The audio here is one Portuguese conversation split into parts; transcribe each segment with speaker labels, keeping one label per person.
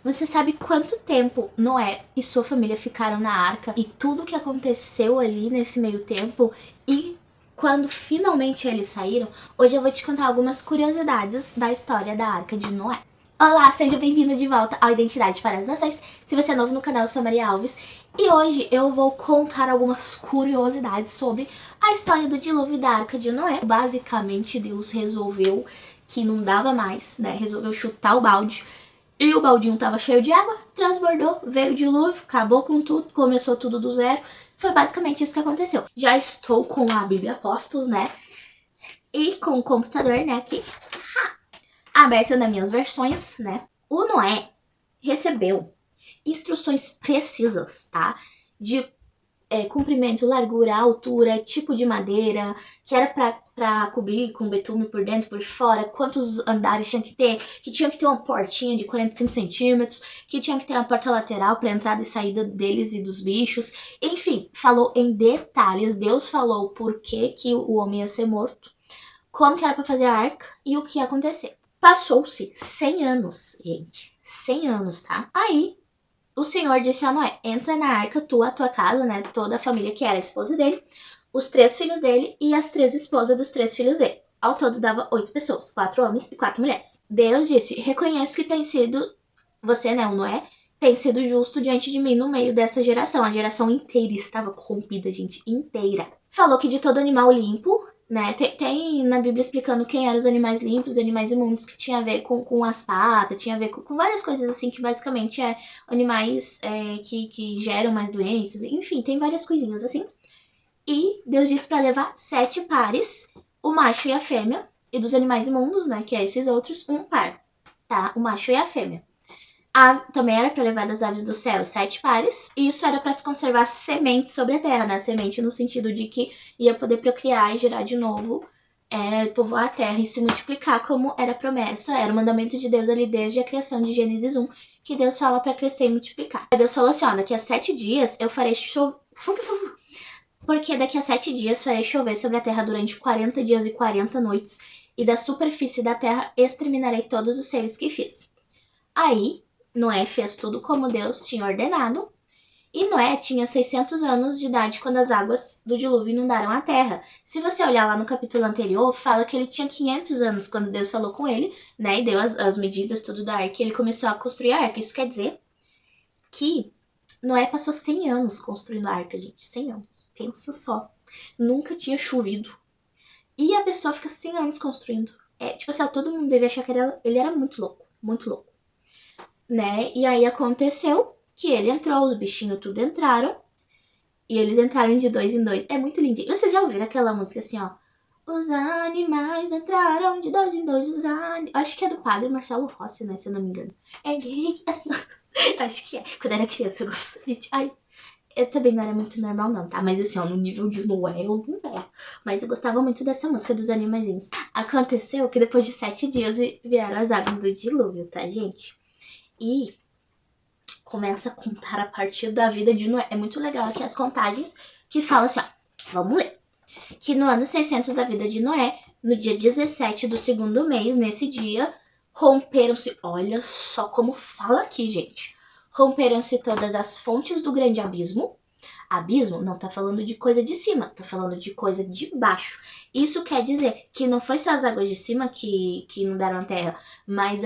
Speaker 1: Você sabe quanto tempo Noé e sua família ficaram na arca e tudo que aconteceu ali nesse meio tempo? E quando finalmente eles saíram, hoje eu vou te contar algumas curiosidades da história da arca de Noé. Olá, seja bem-vindo de volta ao Identidade para as Nações. Se você é novo no canal, eu sou a Maria Alves e hoje eu vou contar algumas curiosidades sobre a história do dilúvio da arca de Noé. Basicamente, Deus resolveu que não dava mais, né? Resolveu chutar o balde. E o baldinho tava cheio de água, transbordou, veio o dilúvio, acabou com tudo, começou tudo do zero. Foi basicamente isso que aconteceu. Já estou com a Bíblia Postos, né? E com o computador, né, aqui, aberto nas minhas versões, né? O Noé recebeu instruções precisas, tá? De comprimento, largura, altura, tipo de madeira, que era pra cobrir com betume por dentro, por fora, quantos andares tinha que tinha que ter uma portinha de 45 centímetros, que tinha que ter uma porta lateral para entrada e saída deles e dos bichos. Enfim, falou em detalhes. Deus falou por que o homem ia ser morto, como que era para fazer a arca e o que ia acontecer. Passou-se 100 anos, gente. 100 anos, tá? Aí, o Senhor disse a Noé, entra na arca, a tua casa, né, toda a família que era a esposa dele, os 3 filhos dele e as 3 esposas dos 3 filhos dele. Ao todo dava 8 pessoas, 4 homens e 4 mulheres. Deus disse, reconheço que tem sido, você, né, o Noé, tem sido justo diante de mim no meio dessa geração. A geração inteira estava corrompida, gente, inteira. Falou que de todo animal limpo, né, tem na Bíblia explicando quem eram os animais limpos, os animais imundos, que tinha a ver com as patas, tinha a ver com várias coisas assim, que basicamente é animais que geram mais doenças, enfim, tem várias coisinhas assim. E Deus disse para levar 7 pares, o macho e a fêmea, e dos animais imundos, né, que é esses outros, um par, tá? O macho e a fêmea. Também era para levar das aves do céu 7 pares, e isso era para se conservar semente sobre a terra, né? Semente no sentido de que ia poder procriar e gerar de novo, povoar a terra e se multiplicar, como era a promessa, era o mandamento de Deus ali desde a criação de Gênesis 1, que Deus fala para crescer e multiplicar. Deus falou assim, ó, daqui a 7 dias eu farei chover, porque daqui a 7 dias farei chover sobre a terra durante 40 dias e 40 noites, e da superfície da terra exterminarei todos os seres que fiz. Aí, Noé fez tudo como Deus tinha ordenado, e Noé tinha 600 anos de idade quando as águas do dilúvio inundaram a terra. Se você olhar lá no capítulo anterior, fala que ele tinha 500 anos quando Deus falou com ele, né, e deu as medidas tudo da arca, e ele começou a construir a arca. Isso quer dizer que Noé passou 100 anos construindo a arca, gente, 100 anos, pensa só. Nunca tinha chovido. E a pessoa fica 100 anos construindo. Tipo assim, todo mundo deve achar que ele era muito louco, muito louco. Né? E aí aconteceu que ele entrou, os bichinhos tudo entraram. E eles entraram de 2 em 2. É muito lindinho. Vocês já ouviram aquela música assim, ó? Os animais entraram de 2 em 2. Acho que é do padre Marcelo Rossi, né? Se eu não me engano. É gay. Assim, acho que é. Quando era criança eu gostava de... Ai, eu também não era muito normal não, tá? Mas assim, ó, no nível de Noé eu não é. Mas eu gostava muito dessa música dos animaizinhos. Aconteceu que depois de 7 dias vieram as águas do dilúvio, tá, gente? E começa a contar a partir da vida de Noé. É muito legal aqui as contagens que falam assim, ó, vamos ler. Que no ano 600 da vida de Noé, no dia 17 do segundo mês, nesse dia, romperam-se, olha só como fala aqui, gente. Romperam-se todas as fontes do grande abismo. Abismo não tá falando de coisa de cima, tá falando de coisa de baixo. Isso quer dizer que não foi só as águas de cima que inundaram a terra, mas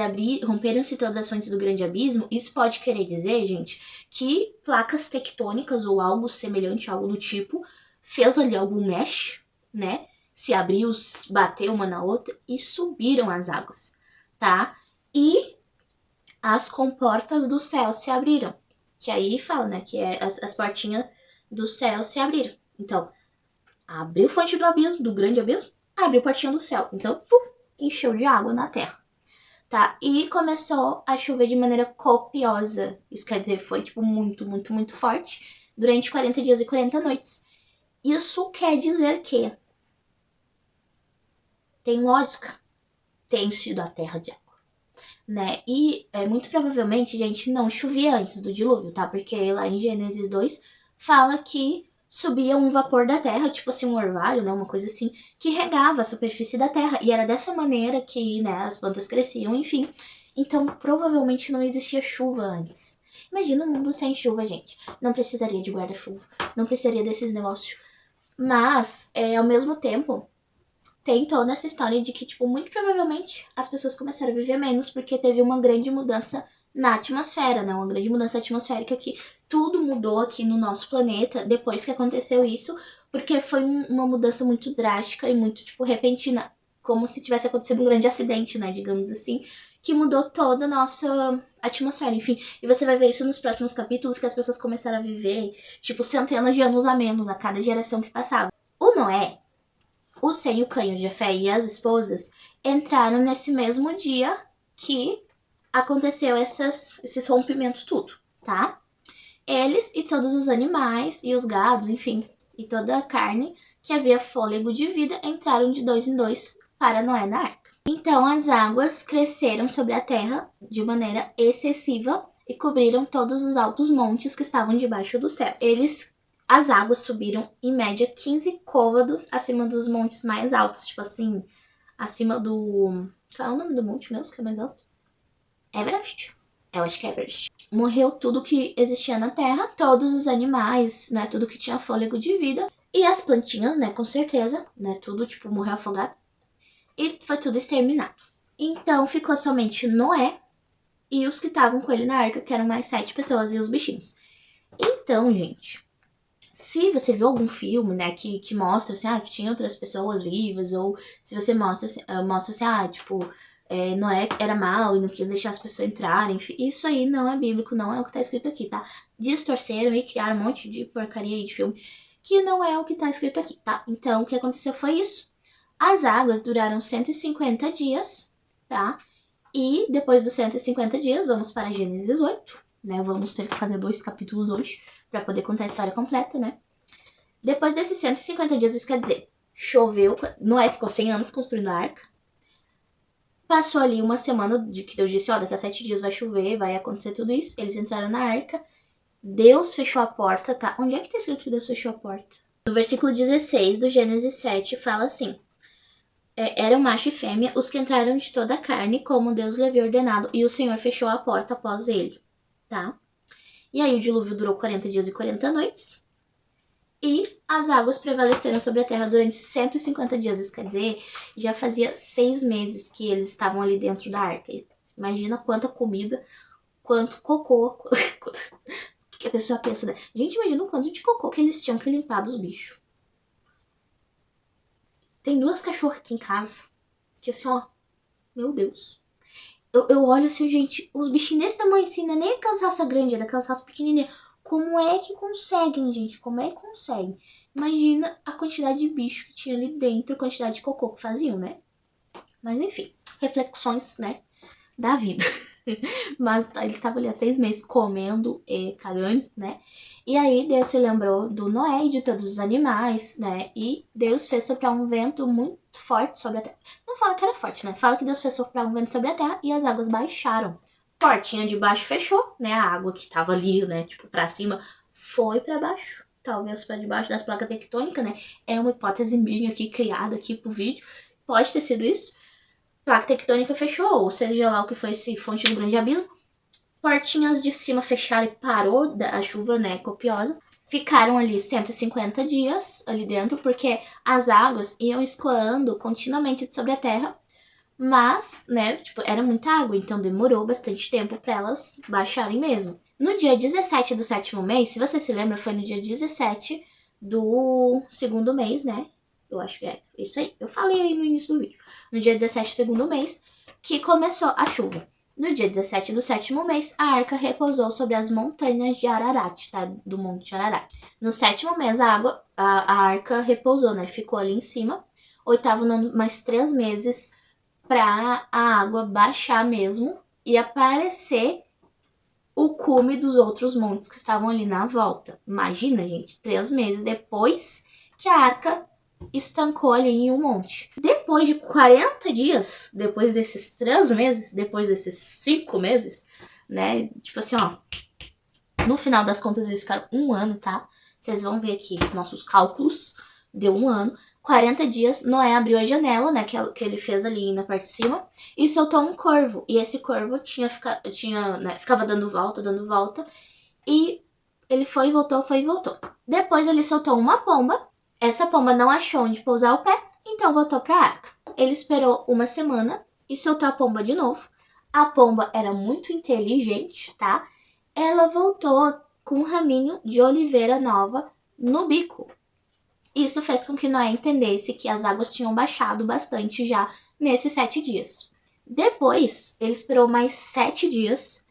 Speaker 1: romperam-se todas as fontes do grande abismo. Isso pode querer dizer, gente, que placas tectônicas ou algo semelhante, algo do tipo, fez ali algum mesh, né? Se abriu, bateu uma na outra e subiram as águas, tá? E as comportas do céu se abriram. Que aí fala, né, que as portinhas do céu se abriram. Então, abriu fonte do abismo, do grande abismo, abriu portinha do céu. Então, encheu de água na terra, tá? E começou a chover de maneira copiosa. Isso quer dizer, foi, tipo, muito, muito, muito forte. Durante 40 dias e 40 noites. Isso quer dizer que tem lógica. Tem sido a terra de água. Né? E muito provavelmente, gente, não chovia antes do dilúvio, tá? Porque lá em Gênesis 2 fala que subia um vapor da terra, tipo assim, um orvalho, né? Uma coisa assim, que regava a superfície da terra. E era dessa maneira que, né, as plantas cresciam, enfim. Então, provavelmente não existia chuva antes. Imagina um mundo sem chuva, gente. Não precisaria de guarda-chuva, não precisaria desses negócios. Mas, ao mesmo tempo, tem toda essa história de que, tipo, muito provavelmente as pessoas começaram a viver menos porque teve uma grande mudança na atmosfera, né? Uma grande mudança atmosférica que tudo mudou aqui no nosso planeta depois que aconteceu isso, porque foi uma mudança muito drástica e muito, tipo, repentina, como se tivesse acontecido um grande acidente, né? Digamos assim, que mudou toda a nossa atmosfera, enfim. E você vai ver isso nos próximos capítulos, que as pessoas começaram a viver, tipo, centenas de anos a menos a cada geração que passava. O Noé, o Sem, o Cães, Jafé e as esposas entraram nesse mesmo dia que aconteceu esses rompimentos tudo, tá? Eles e todos os animais e os gados, enfim, e toda a carne que havia fôlego de vida entraram de 2 em 2 para Noé na arca. Então as águas cresceram sobre a terra de maneira excessiva e cobriram todos os altos montes que estavam debaixo do céu. As águas subiram em média 15 côvados acima dos montes mais altos, tipo assim, acima do... Qual é o nome do monte mesmo que é mais alto? Everest? Eu acho que é Everest. Morreu tudo que existia na terra, todos os animais, né, tudo que tinha fôlego de vida, e as plantinhas, né, com certeza, né, tudo, tipo, morreu afogado. E foi tudo exterminado. Então ficou somente Noé e os que estavam com ele na arca, que eram mais 7 pessoas e os bichinhos. Então, gente, se você viu algum filme, né, que mostra, assim, que tinha outras pessoas vivas, ou se você mostra assim, tipo, Noé era mau e não quis deixar as pessoas entrarem, enfim, isso aí não é bíblico, não é o que tá escrito aqui, tá? Distorceram e criaram um monte de porcaria aí de filme que não é o que tá escrito aqui, tá? Então, o que aconteceu foi isso. As águas duraram 150 dias, tá? E depois dos 150 dias, vamos para Gênesis 8, né? Vamos ter que fazer 2 capítulos hoje para poder contar a história completa, né? Depois desses 150 dias, isso quer dizer, choveu, Noé ficou 100 anos construindo a arca. Passou ali uma semana de que Deus disse, daqui a 7 dias vai chover, vai acontecer tudo isso. Eles entraram na arca. Deus fechou a porta, tá? Onde é que tá escrito que Deus fechou a porta? No versículo 16 do Gênesis 7 fala assim: eram macho e fêmea os que entraram de toda a carne, como Deus lhe havia ordenado, e o Senhor fechou a porta após ele, tá? E aí o dilúvio durou 40 dias e 40 noites. E as águas prevaleceram sobre a terra durante 150 dias. Isso quer dizer, já fazia 6 meses que eles estavam ali dentro da arca. Imagina quanta comida, quanto cocô. Que a pessoa pensa, né? Gente, imagina o quanto de cocô que eles tinham que limpar dos bichos. Tem 2 cachorras aqui em casa. Que assim, meu Deus. Eu olho assim, gente, os bichinhos desse tamanho assim, não é nem aquelas raças grandes, é daquelas raças pequenininhas. Como é que conseguem, gente? Como é que conseguem? Imagina a quantidade de bicho que tinha ali dentro, a quantidade de cocô que faziam, né? Mas enfim, reflexões, né, da vida. Mas eles estavam ali há 6 meses comendo e cagando, né? E aí Deus se lembrou do Noé e de todos os animais, né? E Deus fez soprar um vento muito forte sobre a terra. Não fala que era forte, né? Fala que Deus fez soprar um vento sobre a terra e as águas baixaram. Portinha de baixo fechou, né? A água que tava ali, né? Tipo, pra cima, foi pra baixo. Talvez pra debaixo das placas tectônicas, né? É uma hipótese minha aqui, criada aqui pro vídeo. Pode ter sido isso. Placa tectônica fechou, ou seja lá o que foi esse fonte do grande abismo. Portinhas de cima fecharam e parou a chuva, né, copiosa. Ficaram ali 150 dias ali dentro, porque as águas iam escoando continuamente sobre a terra. Mas, né, tipo, era muita água, então demorou bastante tempo para elas baixarem mesmo. No dia 17 do 7º mês, se você se lembra, foi no dia 17 do 2º mês, né? Eu acho que é isso aí. Eu falei aí no início do vídeo. No dia 17 do 2º mês, que começou a chuva. No dia 17 do 7º mês, a arca repousou sobre as montanhas de Ararat, tá? Do monte de Ararat. No 7º mês, a arca repousou, né? Ficou ali em cima. 8º, não, mais 3 meses para a água baixar mesmo e aparecer o cume dos outros montes que estavam ali na volta. Imagina, gente, 3 meses depois que a arca estancou ali em um monte. Depois de 40 dias, depois desses 3 meses, depois desses 5 meses, né? Tipo assim, no final das contas eles ficaram 1 ano, tá? Vocês vão ver aqui nossos cálculos, deu 1 ano. 40 dias, Noé abriu a janela, né, que ele fez ali na parte de cima, e soltou um corvo. E esse corvo ficava dando volta, e ele foi e voltou, foi e voltou. Depois ele soltou uma pomba, essa pomba não achou onde pousar o pé, então voltou para a arca. Ele esperou uma semana e soltou a pomba de novo. A pomba era muito inteligente, tá? Ela voltou com um raminho de oliveira nova no bico. Isso fez com que Noé entendesse que as águas tinham baixado bastante já nesses 7 dias. Depois, ele esperou mais 7 dias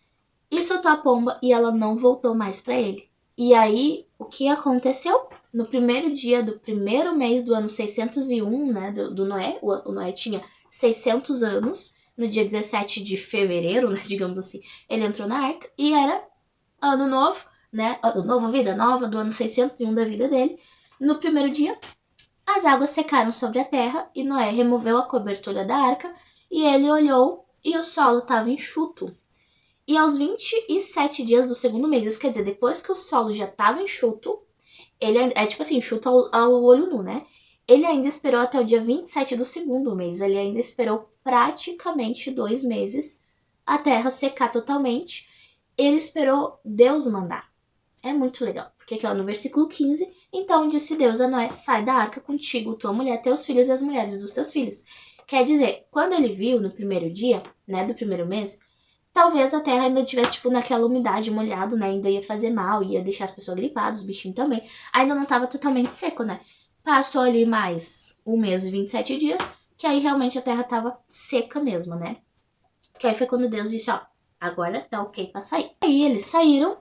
Speaker 1: e soltou a pomba e ela não voltou mais para ele. E aí, o que aconteceu? No primeiro dia do primeiro mês do ano 601, né, do Noé, o Noé tinha 600 anos, no dia 17 de fevereiro, né, digamos assim, ele entrou na arca e era ano novo, né, ano novo, vida nova, do ano 601 da vida dele. No primeiro dia, as águas secaram sobre a terra e Noé removeu a cobertura da arca e ele olhou e o solo estava enxuto. E aos 27 dias do segundo mês, isso quer dizer, depois que o solo já estava enxuto, ele é tipo assim, enxuto ao olho nu, né? Ele ainda esperou até o dia 27 do segundo mês, ele ainda esperou praticamente 2 meses a terra secar totalmente. Ele esperou Deus mandar. É muito legal, porque aqui ó, no versículo 15, então disse Deus a Noé, sai da arca contigo, tua mulher, teus filhos e as mulheres dos teus filhos. Quer dizer, quando ele viu no primeiro dia, né, do primeiro mês, talvez a terra ainda tivesse, tipo, naquela umidade molhado, né, ainda ia fazer mal, ia deixar as pessoas gripadas, os bichinhos também, ainda não tava totalmente seco, né. Passou ali mais 1 mês e 27 dias, que aí realmente a terra tava seca mesmo, né. Que aí foi quando Deus disse, ó, agora tá ok pra sair. Aí eles saíram,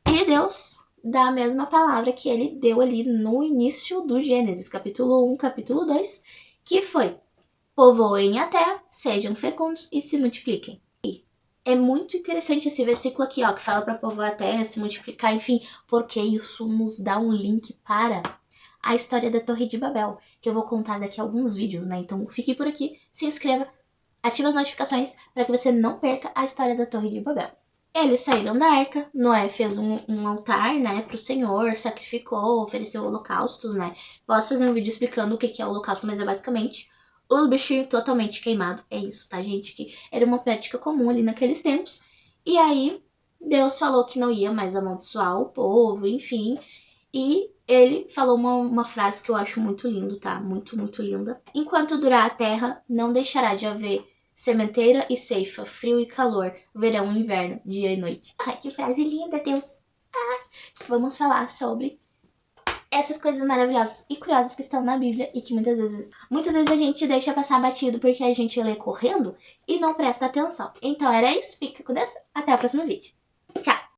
Speaker 1: e Deus dá a mesma palavra que ele deu ali no início do Gênesis, capítulo 1, capítulo 2, que foi: povoem a terra, sejam fecundos e se multipliquem. E é muito interessante esse versículo aqui, ó, que fala para povoar a terra, se multiplicar, enfim, porque isso nos dá um link para a história da Torre de Babel, que eu vou contar daqui a alguns vídeos, né? Então fique por aqui, se inscreva, ative as notificações para que você não perca a história da Torre de Babel. Eles saíram da arca, Noé fez um altar, né, pro Senhor, sacrificou, ofereceu holocaustos, né. Posso fazer um vídeo explicando o que é holocausto, mas é basicamente o bichinho totalmente queimado. É isso, tá, gente? Que era uma prática comum ali naqueles tempos. E aí, Deus falou que não ia mais amaldiçoar o povo, enfim. E ele falou uma frase que eu acho muito lindo, tá? Muito, muito linda. Enquanto durar a terra, não deixará de haver sementeira e ceifa, frio e calor, verão e inverno, dia e noite. Ai, que frase linda, Deus! Vamos falar sobre essas coisas maravilhosas e curiosas que estão na Bíblia e que muitas vezes a gente deixa passar batido porque a gente lê correndo e não presta atenção. Então era isso, fica com Deus, até o próximo vídeo. Tchau!